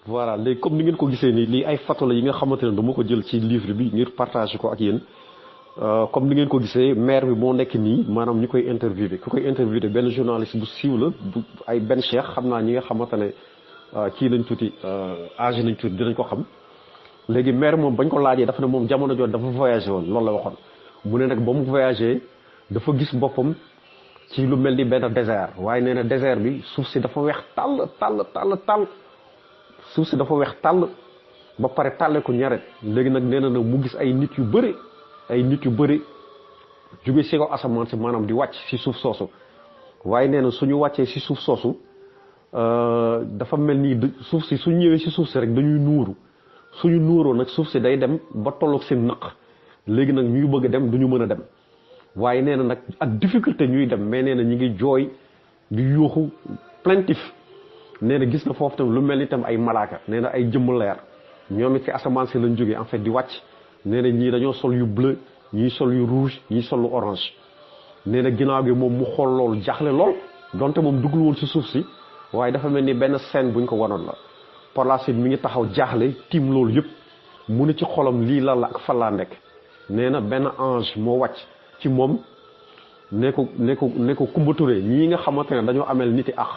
voilà léegi comme ni ngeen ko gisee nii lii ay photo la yi nga xamante ne dama ko jël ci livre bi ngir partager ko ak yéen comme ni ngeen ko gisee maire bi moo nekk nii maanaam ñu koy interviewé ku koy interviewé benn journaliste bu siiw la bu ay benn cheikh xam naa ñi nga xamante ne kii nañ tuuti âgé nañ tuuti dinañ ko xam léegi maire moom bañ ko laajee dafa ne moom jamono jooju dafa voyagé woon loolu la waxoon mu ne nag ba mu voyagé dafa gis boppam ci lu mel ni benn désert waaye nee na désert bi suuf si dafa weex tàll suuf si dafa weex tàll ba pare tàlle ko ñaret léegi nag nee na nag mu gis ay nit yu bëri jóge si kaw asamaan si maanaam di wàcc si suuf soosu waaye nee na suñu wàccee si suuf soosu dafa mel ni suuf si suñu ñëwee si suuf si rek dañuy nuuru suñu nuuroo nag suuf si day dem ba tolloog seen naq léegi nag ñuy bëgg a dem duñu mën a dem waaye nee na nag ak difficulté ñuy dem mais nee na ñi ngi jooy di yuuxu plaintif nee na gis na foofu tam lu mel ni tam ay malaaka nee na ay jëmm leer ñoom it ci asamaan si lañ jógee en fait di wàcc nee na ñii dañoo sol yu bleu ñii sol yu rouge ñii sol lu orange nee na ginnaaw gi moom mu xool loolu jaaxle lool donte moom duggul woon si suuf si waaye dafa mel ni benn scène buñ ko wanoon la par la suite mi ngi taxaw jaaxle tiim loolu yëpp mu ne ci xolam lii lan la ak fan laa nekk nee na benn ange moo wàcc ci moom ne ko Coumba Touré ñii nga xamante ne dañoo amel niti ak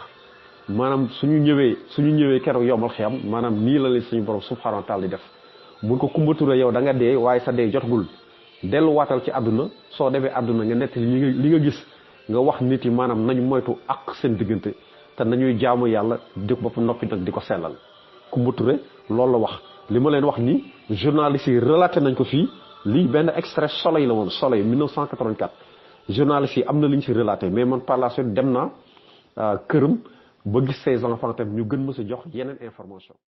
maanaam suñu ñëwee keroog yombal xiyam maanaam nii la leen suñu borom subhanahu wa taala di def mun ko Coumba Touré yow da nga dee waaye sa dee jotagul delluwaatal ci àdduna soo demee àdduna nga nettali li nga gis nga wax nit yi maanaam nañ moytu ak seen diggante te nañuy jaamu yàlla di ba noppi nag di ko sellal Coumba Touré loolu la wax li ma leen wax ni journaliste yi relaté nañ ko fii lii benn extrait Soleil la woon Soleil 1984 journaliste yi am na li ñu si relaté mais man par la suite dem naa këram ba gis ses enfants tam ñu gën ma si jox yeneen information